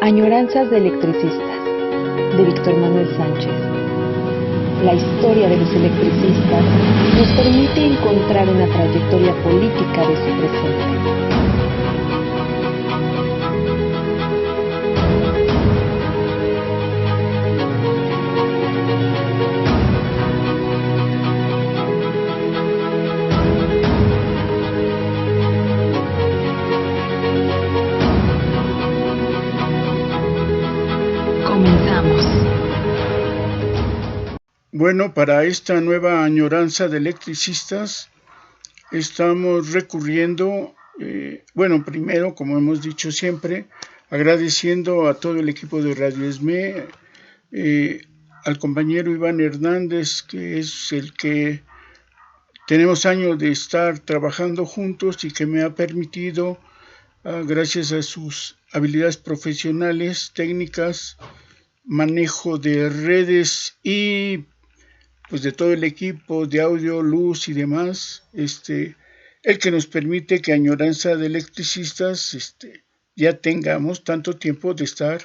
Añoranzas de electricistas, de Víctor Manuel Sánchez. La historia de los electricistas nos permite encontrar una trayectoria política de su presente. Bueno, para esta nueva añoranza de electricistas estamos recurriendo, primero, como hemos dicho siempre, agradeciendo a todo el equipo de Radio ESME, al compañero Iván Hernández, que es el que tenemos años de estar trabajando juntos y que me ha permitido, gracias a sus habilidades profesionales, técnicas, manejo de redes y pues de todo el equipo de audio, luz y demás, el que nos permite que Añoranza de Electricistas ya tengamos tanto tiempo de estar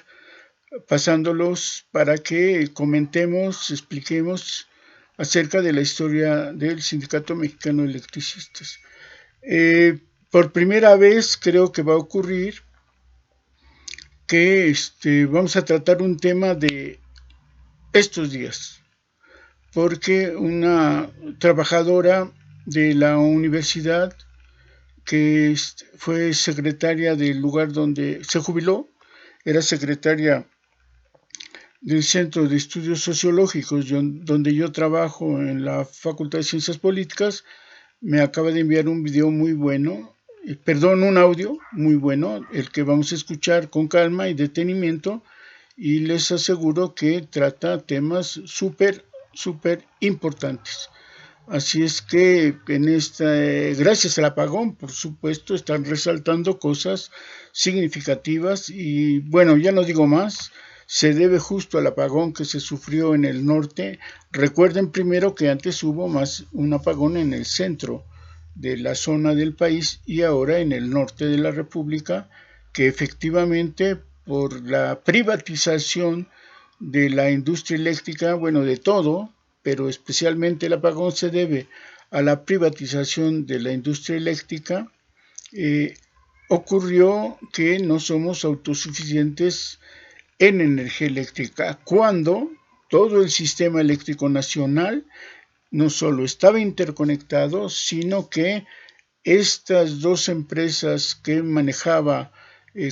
pasándolos para que comentemos, expliquemos acerca de la historia del Sindicato Mexicano de Electricistas. Por primera vez creo que va a ocurrir que vamos a tratar un tema de estos días, porque una trabajadora de la universidad que fue secretaria del lugar donde se jubiló, era secretaria del Centro de Estudios Sociológicos, donde yo trabajo en la Facultad de Ciencias Políticas, me acaba de enviar un video muy bueno, un audio muy bueno, el que vamos a escuchar con calma y detenimiento, y les aseguro que trata temas súper importantes. Así es que gracias al apagón, por supuesto, están resaltando cosas significativas y bueno, ya no digo más, se debe justo al apagón que se sufrió en el norte. Recuerden primero que antes hubo más un apagón en el centro de la zona del país y ahora en el norte de la República, que efectivamente por la privatización de la industria eléctrica, de todo, pero especialmente el apagón se debe a la privatización de la industria eléctrica, ocurrió que no somos autosuficientes en energía eléctrica, cuando todo el sistema eléctrico nacional no solo estaba interconectado, sino que estas dos empresas que manejaba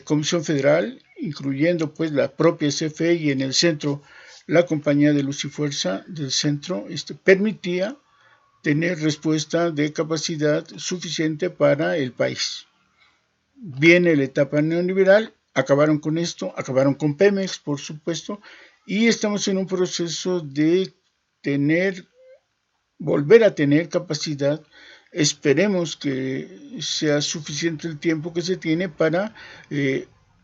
Comisión Federal, incluyendo pues la propia CFE y en el centro la Compañía de Luz y Fuerza del centro, permitía tener respuesta de capacidad suficiente para el país. Viene la etapa neoliberal, acabaron con esto, acabaron con Pemex, por supuesto, y estamos en un proceso de volver a tener capacidad. Esperemos que sea suficiente el tiempo que se tiene para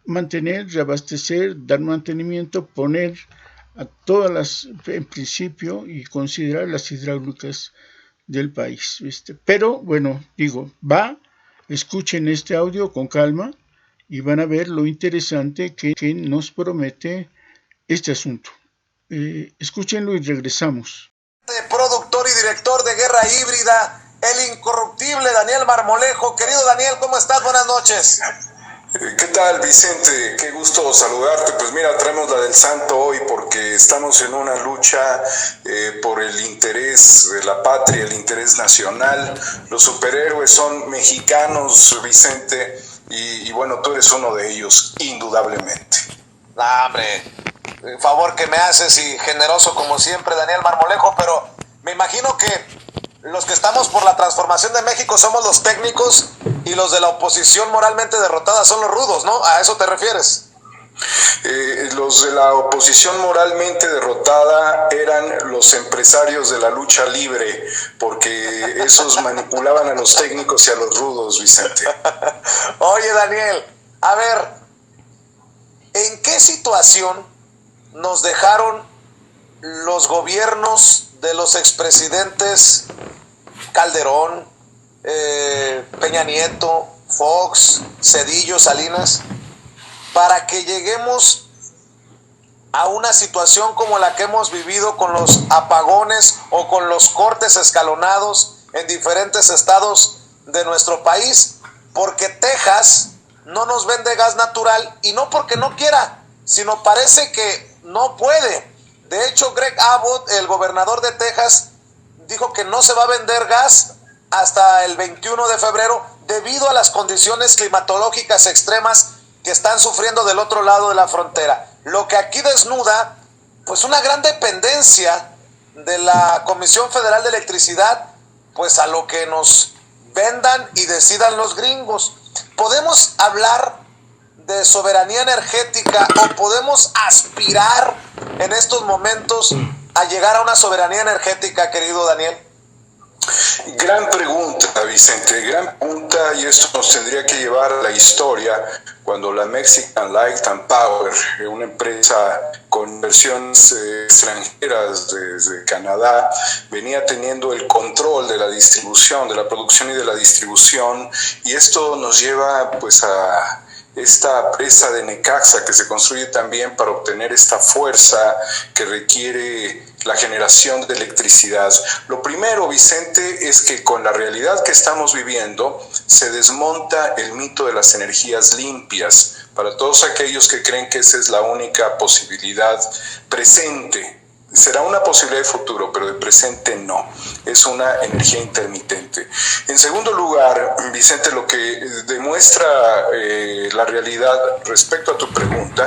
mantener, reabastecer, dar mantenimiento, poner a todas las, en principio, y considerar las hidráulicas del país. Pero, escuchen este audio con calma y van a ver lo interesante que nos promete este asunto. Escúchenlo y regresamos. Productor y director de Guerra Híbrida, el incorruptible Daniel Marmolejo. Querido Daniel, ¿cómo estás? Buenas noches. ¿Qué tal, Vicente? Qué gusto saludarte. Pues mira, traemos la del santo hoy porque estamos en una lucha por el interés de la patria, el interés nacional. Los superhéroes son mexicanos, Vicente, y bueno, tú eres uno de ellos, indudablemente. Hombre, favor que me haces y generoso como siempre, Daniel Marmolejo, pero me imagino que los que estamos por la transformación de México somos los técnicos y los de la oposición moralmente derrotada son los rudos, ¿no? ¿A eso te refieres? Los de la oposición moralmente derrotada eran los empresarios de la lucha libre, porque esos manipulaban a los técnicos y a los rudos, Vicente. Oye, Daniel, a ver, ¿en qué situación nos dejaron los gobiernos de los expresidentes Calderón, Peña Nieto, Fox, Cedillo, Salinas, para que lleguemos a una situación como la que hemos vivido con los apagones o con los cortes escalonados en diferentes estados de nuestro país, porque Texas no nos vende gas natural, y no porque no quiera, sino parece que no puede. De hecho, Greg Abbott, el gobernador de Texas, dijo que no se va a vender gas hasta el 21 de febrero debido a las condiciones climatológicas extremas que están sufriendo del otro lado de la frontera. Lo que aquí desnuda, pues, una gran dependencia de la Comisión Federal de Electricidad, pues, a lo que nos vendan y decidan los gringos. ¿Podemos hablar de soberanía energética o podemos aspirar en estos momentos a llegar a una soberanía energética, querido Daniel? Gran pregunta, Vicente, gran pregunta, y esto nos tendría que llevar a la historia cuando la Mexican Light and Power, una empresa con inversiones extranjeras desde Canadá, venía teniendo el control de la distribución, de la producción y de la distribución, y esto nos lleva pues a esta presa de Necaxa que se construye también para obtener esta fuerza que requiere la generación de electricidad. Lo primero, Vicente, es que con la realidad que estamos viviendo se desmonta el mito de las energías limpias para todos aquellos que creen que esa es la única posibilidad presente. Será una posibilidad de futuro, pero de presente no. Es una energía intermitente. En segundo lugar, Vicente, lo que demuestra la realidad respecto a tu pregunta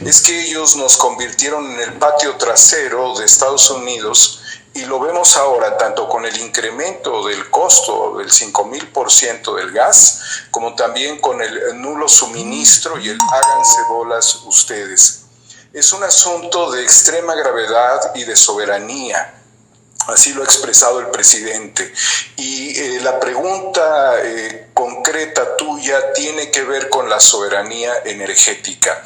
es que ellos nos convirtieron en el patio trasero de Estados Unidos, y lo vemos ahora tanto con el incremento del costo del 5,000% del gas, como también con el nulo suministro y el háganse bolas ustedes. Es un asunto de extrema gravedad y de soberanía, así lo ha expresado el presidente. Y la pregunta concreta tuya tiene que ver con la soberanía energética.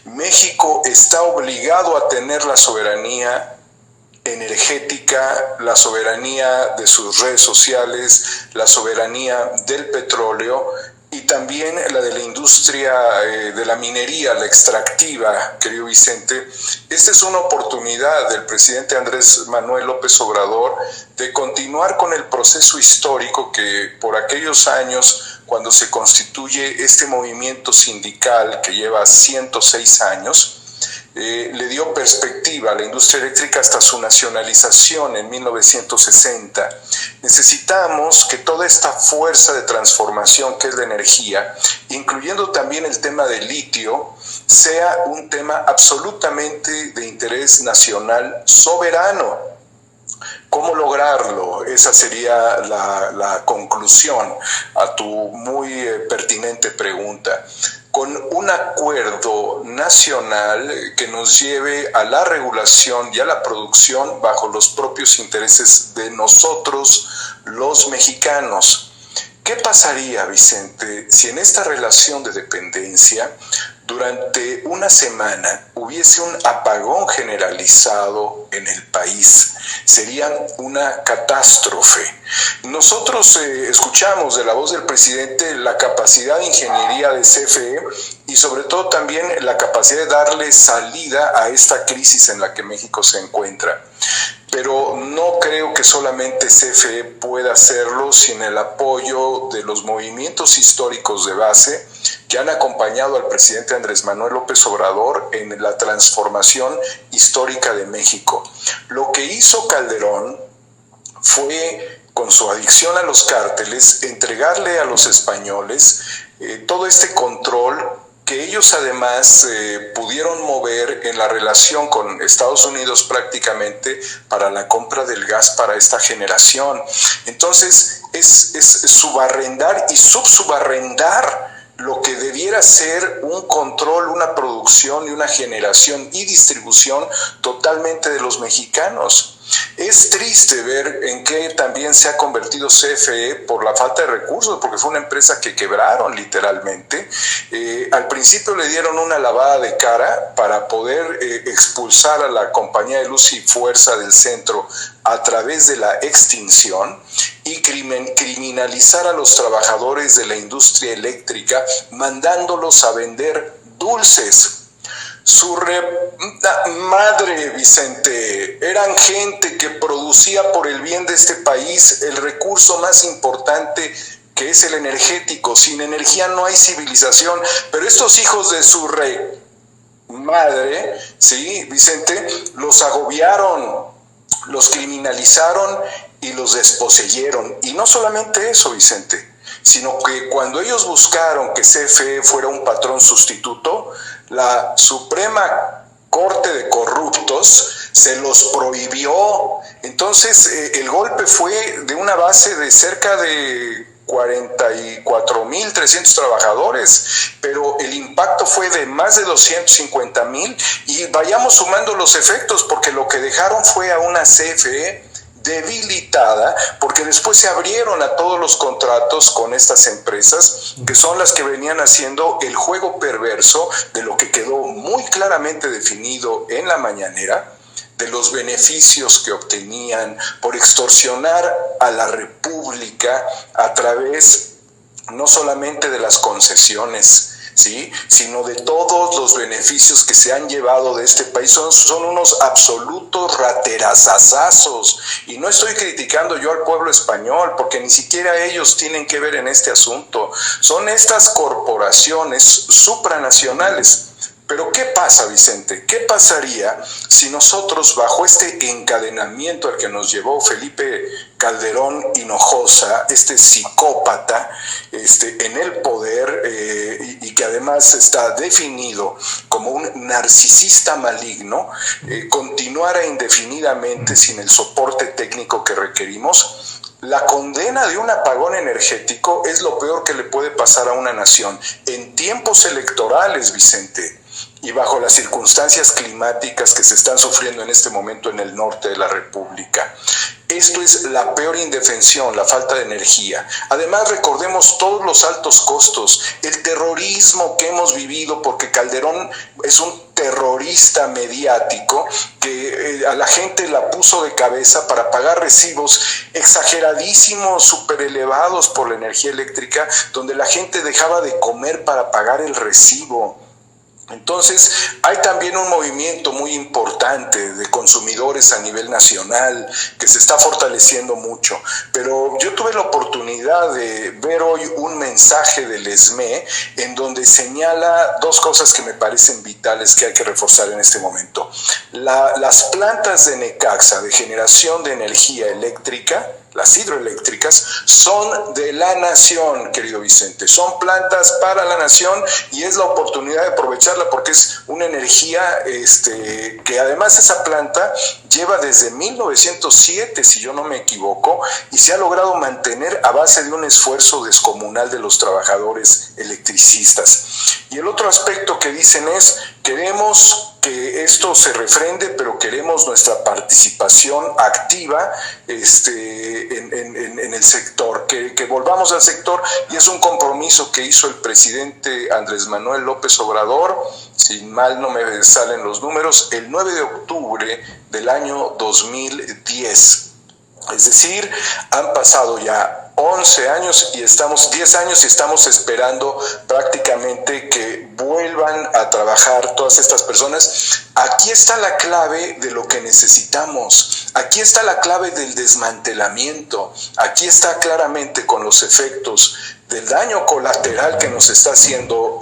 México está obligado a tener la soberanía energética, la soberanía de sus redes sociales, la soberanía del petróleo, y también la de la industria de la minería, la extractiva, querido Vicente. Esta es una oportunidad del presidente Andrés Manuel López Obrador de continuar con el proceso histórico que por aquellos años, cuando se constituye este movimiento sindical que lleva 106 años, le dio perspectiva a la industria eléctrica hasta su nacionalización en 1960. Necesitamos que toda esta fuerza de transformación que es la energía, incluyendo también el tema del litio, sea un tema absolutamente de interés nacional soberano. ¿Cómo lograrlo? Esa sería la conclusión a tu muy pertinente pregunta. Con un acuerdo nacional que nos lleve a la regulación y a la producción bajo los propios intereses de nosotros, los mexicanos. ¿Qué pasaría, Vicente, si en esta relación de dependencia durante una semana hubiese un apagón generalizado en el país? Sería una catástrofe. Nosotros escuchamos de la voz del presidente la capacidad de ingeniería de CFE y sobre todo también la capacidad de darle salida a esta crisis en la que México se encuentra. Pero no creo que solamente CFE pueda hacerlo sin el apoyo de los movimientos históricos de base que han acompañado al presidente Andrés Manuel López Obrador en la transformación histórica de México. Lo que hizo Calderón fue, con su adicción a los cárteles, entregarle a los españoles todo este control que ellos además pudieron mover en la relación con Estados Unidos prácticamente para la compra del gas para esta generación. Entonces es subarrendar y subsubarrendar lo que debiera ser un control, una producción y una generación y distribución totalmente de los mexicanos. Es triste ver en qué también se ha convertido CFE por la falta de recursos, porque fue una empresa que quebraron literalmente. Al principio le dieron una lavada de cara para poder expulsar a la compañía de luz y fuerza del centro a través de la extinción y criminalizar a los trabajadores de la industria eléctrica, mandándolos a vender dulces. Su madre, Vicente, eran gente que producía por el bien de este país el recurso más importante, que es el energético. Sin energía no hay civilización, pero estos hijos de su madre, sí, Vicente, los agobiaron, los criminalizaron y los desposeyeron. Y no solamente eso, Vicente, sino que cuando ellos buscaron que CFE fuera un patrón sustituto, la Suprema Corte de Corruptos se los prohibió. Entonces el golpe fue de una base de cerca de 44,300 trabajadores, pero el impacto fue de más de 250,000, y vayamos sumando los efectos, porque lo que dejaron fue a una CFE debilitada, porque después se abrieron a todos los contratos con estas empresas, que son las que venían haciendo el juego perverso de lo que quedó muy claramente definido en la mañanera, de los beneficios que obtenían por extorsionar a la República a través no solamente de las concesiones, ¿sí?, sino de todos los beneficios que se han llevado de este país. Son unos absolutos raterazazazos, y no estoy criticando yo al pueblo español, porque ni siquiera ellos tienen que ver en este asunto. Son estas corporaciones supranacionales. Pero ¿qué pasa, Vicente? ¿Qué pasaría si nosotros, bajo este encadenamiento al que nos llevó Felipe Calderón Hinojosa, este psicópata en el poder, y que además está definido como un narcisista maligno, continuara indefinidamente sin el soporte técnico que requerimos? La condena de un apagón energético es lo peor que le puede pasar a una nación en tiempos electorales, Vicente, y bajo las circunstancias climáticas que se están sufriendo en este momento en el norte de la República. Esto es la peor indefensión, la falta de energía. Además, recordemos todos los altos costos, el terrorismo que hemos vivido, porque Calderón es un terrorista mediático que a la gente la puso de cabeza para pagar recibos exageradísimos, súper elevados por la energía eléctrica, donde la gente dejaba de comer para pagar el recibo. Entonces, hay también un movimiento muy importante de consumidores a nivel nacional que se está fortaleciendo mucho, pero yo tuve la oportunidad de ver hoy un mensaje del ESME en donde señala dos cosas que me parecen vitales que hay que reforzar en este momento. Las plantas de Necaxa de generación de energía eléctrica, las hidroeléctricas, son de la nación, querido Vicente, son plantas para la nación, y es la oportunidad de aprovecharla porque es una energía que además esa planta lleva desde 1907, si yo no me equivoco, y se ha logrado mantener a base de un esfuerzo descomunal de los trabajadores electricistas. Y el otro aspecto que dicen es: queremos que esto se refrende, pero queremos nuestra participación activa en el sector, que volvamos al sector, y es un compromiso que hizo el presidente Andrés Manuel López Obrador, si mal no me salen los números, el 9 de octubre del año 2010. Es decir, han pasado ya 11 años y 10 años y estamos esperando prácticamente que vuelvan a trabajar todas estas personas. Aquí está la clave de lo que necesitamos, aquí está la clave del desmantelamiento, aquí está claramente con los efectos del daño colateral que nos está haciendo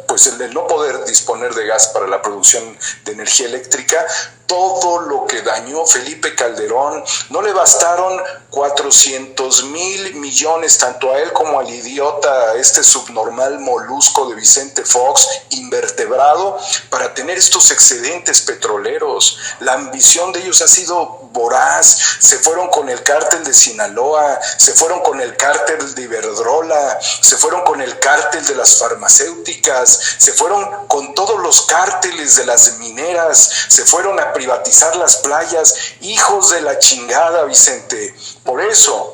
pues el de no poder disponer de gas para la producción de energía eléctrica. Todo lo que dañó Felipe Calderón, no le bastaron 400,000 millones, tanto a él como al idiota, subnormal molusco de Vicente Fox, invertebrado, para tener estos excedentes petroleros. La ambición de ellos ha sido voraz. Se fueron con el cártel de Sinaloa, se fueron con el cártel de Iberdrola, se fueron con el cártel de las farmacéuticas, se fueron con todos los cárteles de las mineras, se fueron a privatizar las playas. Hijos de la chingada, Vicente. Por eso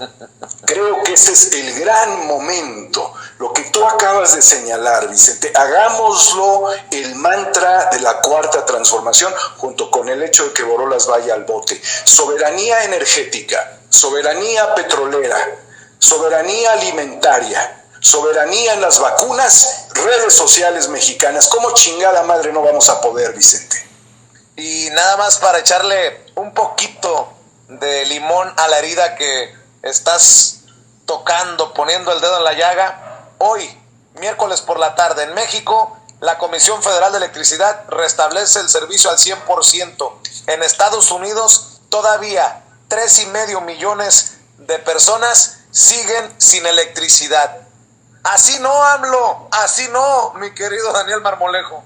creo que este es el gran momento, lo que tú acabas de señalar, Vicente. Hagámoslo el mantra de la cuarta transformación, junto con el hecho de que Borolas vaya al bote. Soberanía energética, soberanía petrolera, soberanía alimentaria, soberanía en las vacunas, redes sociales mexicanas. ¿Cómo chingada madre no vamos a poder, Vicente? Y nada más para echarle un poquito de limón a la herida que estás tocando, poniendo el dedo en la llaga. Hoy, miércoles por la tarde, en México, la Comisión Federal de Electricidad restablece el servicio al 100%. En Estados Unidos, todavía 3,5 millones de personas siguen sin electricidad. Así no, AMLO, así no, mi querido Daniel Marmolejo.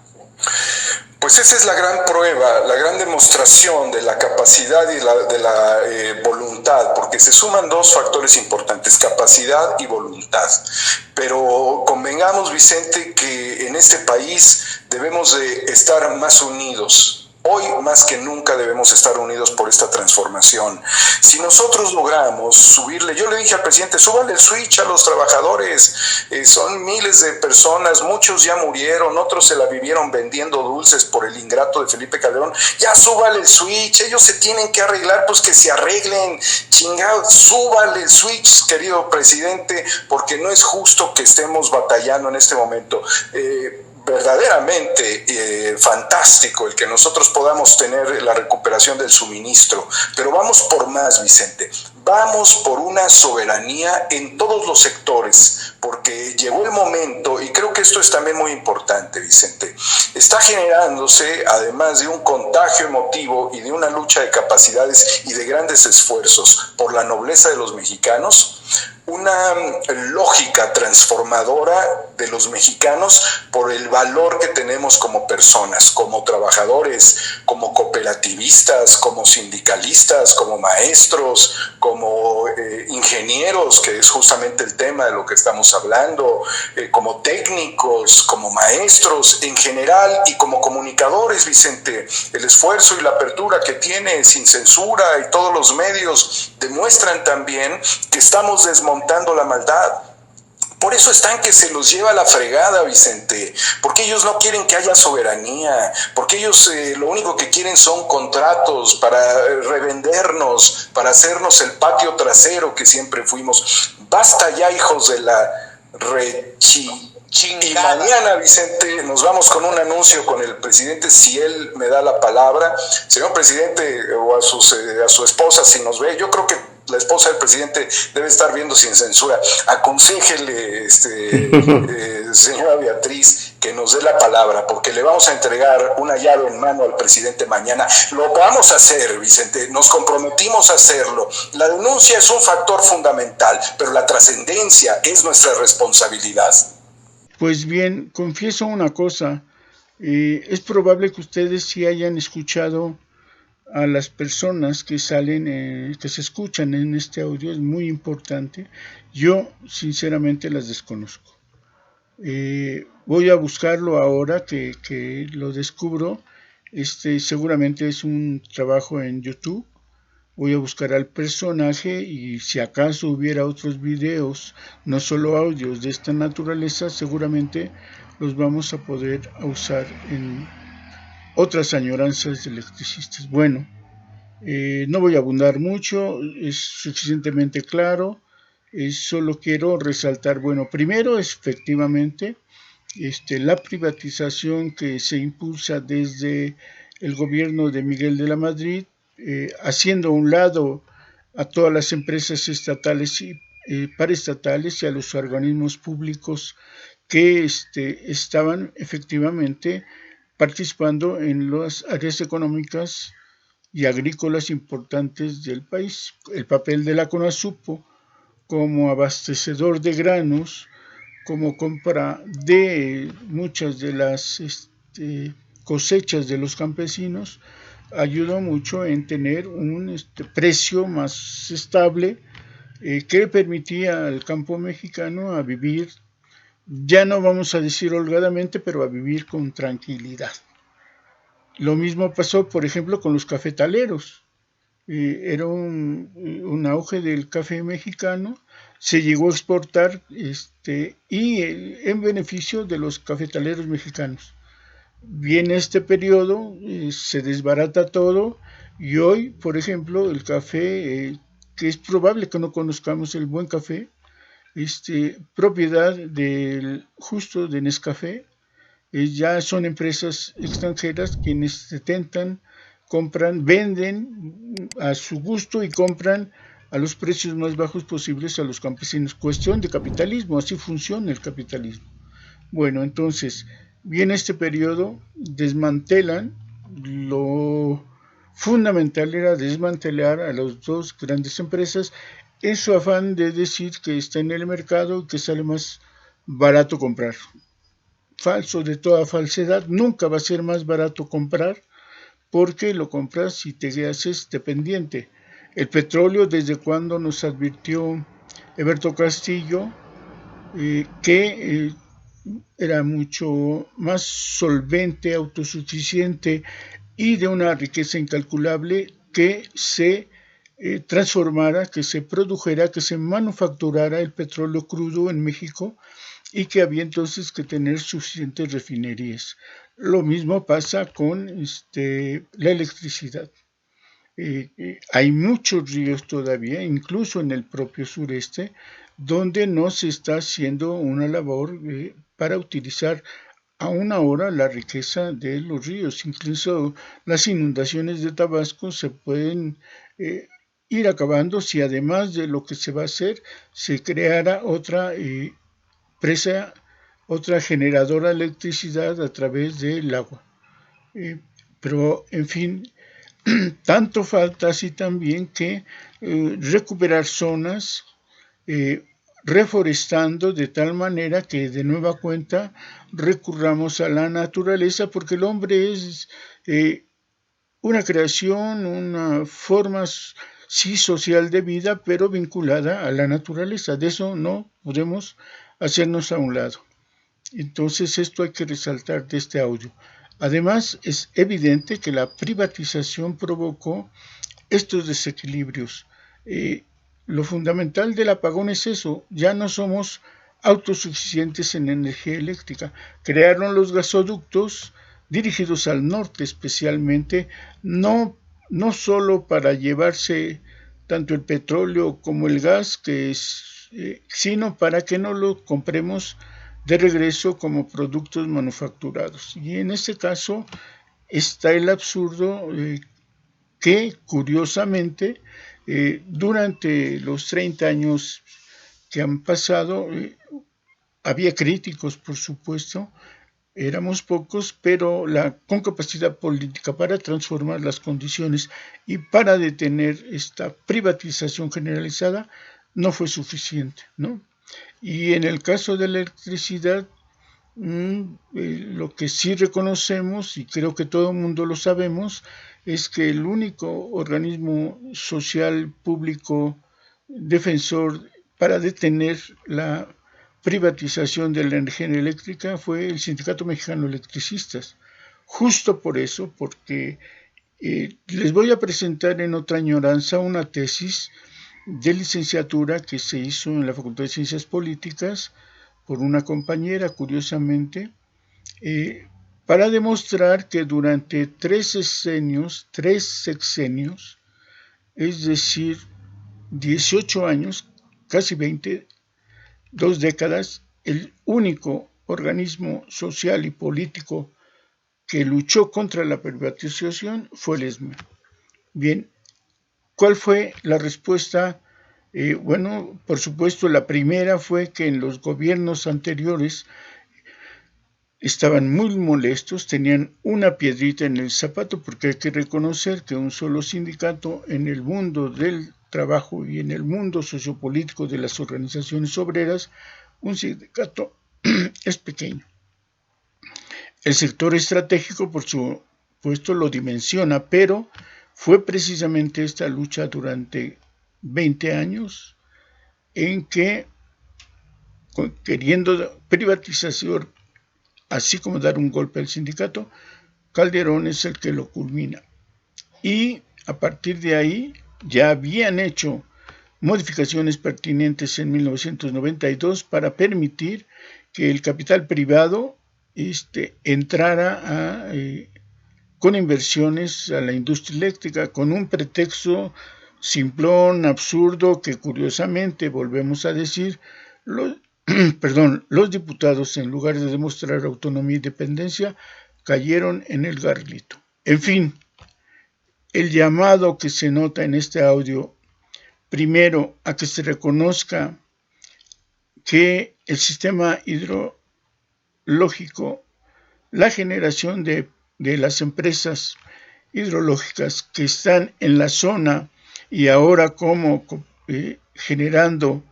Pues esa es la gran prueba, la gran demostración de la capacidad y de la voluntad, porque se suman dos factores importantes, capacidad y voluntad. Pero convengamos, Vicente, que en este país debemos de estar más unidos. Hoy más que nunca debemos estar unidos por esta transformación. Si nosotros logramos subirle, yo le dije al presidente, súbale el switch a los trabajadores, son miles de personas, muchos ya murieron, otros se la vivieron vendiendo dulces por el ingrato de Felipe Calderón, ya súbale el switch, ellos se tienen que arreglar, pues que se arreglen, chingado, súbale el switch, querido presidente, porque no es justo que estemos batallando en este momento. Verdaderamente fantástico el que nosotros podamos tener la recuperación del suministro, pero vamos por más, Vicente, vamos por una soberanía en todos los sectores, porque llegó el momento, y creo que esto es también muy importante, Vicente, está generándose, además de un contagio emotivo y de una lucha de capacidades y de grandes esfuerzos por la nobleza de los mexicanos, una lógica transformadora de los mexicanos por el valor que tenemos como personas, como trabajadores, como cooperativistas, como sindicalistas, como maestros, como ingenieros, que es justamente el tema de lo que estamos hablando, como técnicos, como maestros en general y como comunicadores, Vicente. El esfuerzo y la apertura que tiene Sin Censura y todos los medios demuestran también que estamos desmontando la maldad. Por eso están que se los lleva a la fregada, Vicente, porque ellos no quieren que haya soberanía, porque ellos lo único que quieren son contratos para revendernos, para hacernos el patio trasero que siempre fuimos. Basta ya, hijos de la chingada. Y mañana, Vicente, nos vamos con un anuncio con el presidente, si él me da la palabra. Señor presidente, o a su esposa, si nos ve, yo creo que la esposa del presidente debe estar viendo Sin Censura. Aconséjele, señora Beatriz, que nos dé la palabra, porque le vamos a entregar una llave en mano al presidente mañana. Lo vamos a hacer, Vicente, nos comprometimos a hacerlo. La denuncia es un factor fundamental, pero la trascendencia es nuestra responsabilidad. Pues bien, confieso una cosa, es probable que ustedes sí hayan escuchado a las personas que salen, que se escuchan en este audio, es muy importante. Yo sinceramente las desconozco. Voy a buscarlo ahora que lo descubro. Seguramente es un trabajo en YouTube. Voy a buscar al personaje y si acaso hubiera otros videos, no solo audios de esta naturaleza, seguramente los vamos a poder usar en otras añoranzas de electricistas. Bueno, no voy a abundar mucho, es suficientemente claro, solo quiero resaltar, bueno, primero es efectivamente la privatización que se impulsa desde el gobierno de Miguel de la Madrid, haciendo a un lado a todas las empresas estatales y paraestatales y a los organismos públicos que estaban efectivamente participando en las áreas económicas y agrícolas importantes del país. El papel de la CONASUPO como abastecedor de granos, como compra de muchas de las cosechas de los campesinos, ayudó mucho en tener un precio más estable que permitía al campo mexicano a vivir, ya no vamos a decir holgadamente, pero a vivir con tranquilidad. Lo mismo pasó, por ejemplo, con los cafetaleros. Era un auge del café mexicano, se llegó a exportar y en beneficio de los cafetaleros mexicanos. Viene este periodo, se desbarata todo y hoy, por ejemplo, el café, que es probable que no conozcamos el buen café, propiedad justo de Nescafé. Ya son empresas extranjeras quienes detentan, compran, venden a su gusto y compran a los precios más bajos posibles a los campesinos. Cuestión de capitalismo, así funciona el capitalismo. Bueno, entonces, viene este periodo, desmantelan, lo fundamental era desmantelar a las dos grandes empresas en su afán de decir que está en el mercado y que sale más barato comprar. Falso de toda falsedad, nunca va a ser más barato comprar porque lo compras y te haces dependiente. El petróleo, desde cuando nos advirtió Eberto Castillo, que era mucho más solvente, autosuficiente y de una riqueza incalculable, que se transformara, que se produjera, que se manufacturara el petróleo crudo en México y que había entonces que tener suficientes refinerías. Lo mismo pasa con la electricidad. Hay muchos ríos todavía, incluso en el propio sureste, donde no se está haciendo una labor para utilizar aún ahora la riqueza de los ríos. Incluso las inundaciones de Tabasco se pueden ir acabando si además de lo que se va a hacer se creara otra presa, otra generadora de electricidad a través del agua. Pero, en fin, tanto falta así también que recuperar zonas, reforestando de tal manera que de nueva cuenta recurramos a la naturaleza, porque el hombre es una creación, una forma sí social de vida, pero vinculada a la naturaleza. De eso no podemos hacernos a un lado. Entonces esto hay que resaltar de este audio. Además, es evidente que la privatización provocó estos desequilibrios. Lo fundamental del apagón es eso, ya no somos autosuficientes en energía eléctrica. Crearon los gasoductos dirigidos al norte especialmente, no solo para llevarse tanto el petróleo como el gas, sino para que no lo compremos de regreso como productos manufacturados. Y en este caso está el absurdo que, curiosamente, durante los 30 años que han pasado, había críticos, por supuesto, éramos pocos, pero con capacidad política para transformar las condiciones y para detener esta privatización generalizada no fue suficiente, ¿no? Y en el caso de la electricidad, lo que sí reconocemos, y creo que todo el mundo lo sabemos, es que el único organismo social público defensor para detener la privatización de la energía eléctrica fue el Sindicato Mexicano de Electricistas. Justo por eso, porque les voy a presentar en otra añoranza una tesis de licenciatura que se hizo en la Facultad de Ciencias Políticas por una compañera, curiosamente, para demostrar que durante tres sexenios, es decir, 18 años, casi 20, 2 décadas, el único organismo social y político que luchó contra la privatización fue el ESME. Bien, ¿cuál fue la respuesta? Bueno, por supuesto, la primera fue que en los gobiernos anteriores estaban muy molestos, tenían una piedrita en el zapato, porque hay que reconocer que un solo sindicato en el mundo del trabajo y en el mundo sociopolítico de las organizaciones obreras, un sindicato es pequeño. El sector estratégico, por supuesto, lo dimensiona, pero fue precisamente esta lucha durante 20 años en que, queriendo privatización, así como dar un golpe al sindicato, Calderón es el que lo culmina. Y a partir de ahí ya habían hecho modificaciones pertinentes en 1992 para permitir que el capital privado entrara con inversiones a la industria eléctrica, con un pretexto simplón, absurdo, que curiosamente, volvemos a decir, los diputados, en lugar de demostrar autonomía y dependencia, cayeron en el garlito. En fin, el llamado que se nota en este audio, primero, a que se reconozca que el sistema hidrológico, la generación de las empresas hidrológicas que están en la zona y ahora como generando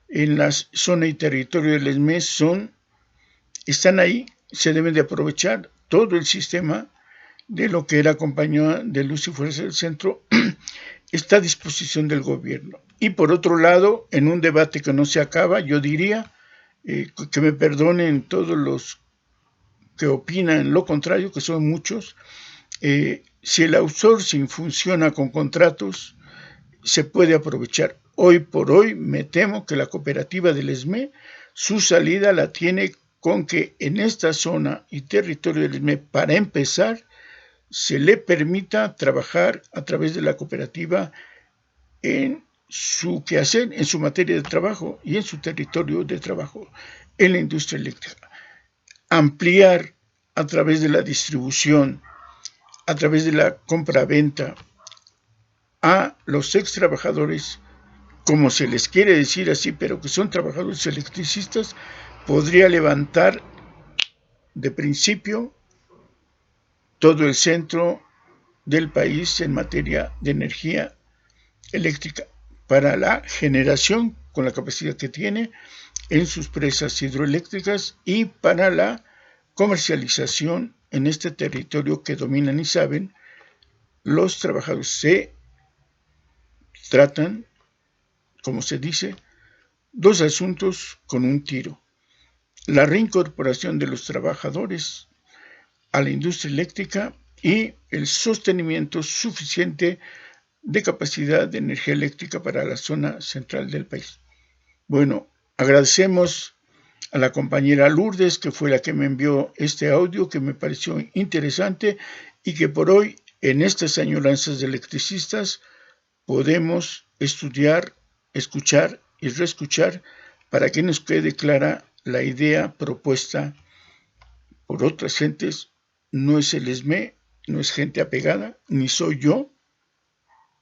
en la zona y territorio del ESME están ahí, se deben de aprovechar todo el sistema de lo que era Compañía de Luz y Fuerza del Centro está a disposición del gobierno. Y por otro lado, en un debate que no se acaba, yo diría, que me perdonen todos los que opinan lo contrario, que son muchos, si el outsourcing funciona con contratos, se puede aprovechar. Hoy por hoy me temo que la cooperativa del ESME, su salida la tiene con que en esta zona y territorio del ESME, para empezar, se le permita trabajar a través de la cooperativa en su quehacer, en su materia de trabajo y en su territorio de trabajo, en la industria eléctrica. Ampliar a través de la distribución, a través de la compra-venta a los ex trabajadores, como se les quiere decir así, pero que son trabajadores electricistas, podría levantar de principio todo el centro del país en materia de energía eléctrica para la generación con la capacidad que tiene en sus presas hidroeléctricas y para la comercialización en este territorio que dominan y saben los trabajadores. Se tratan, como se dice, dos asuntos con un tiro: la reincorporación de los trabajadores a la industria eléctrica y el sostenimiento suficiente de capacidad de energía eléctrica para la zona central del país. Bueno, agradecemos a la compañera Lourdes, que fue la que me envió este audio, que me pareció interesante y que por hoy, en estas añoranzas de electricistas, podemos estudiar, escuchar y reescuchar para que nos quede clara la idea propuesta por otras gentes. No es el ESME, no es gente apegada, ni soy yo,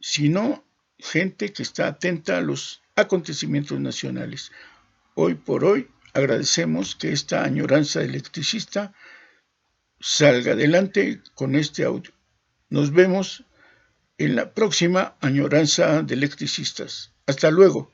sino gente que está atenta a los acontecimientos nacionales. Hoy por hoy agradecemos que esta añoranza electricista salga adelante con este audio. Nos vemos en la próxima añoranza de electricistas. Hasta luego.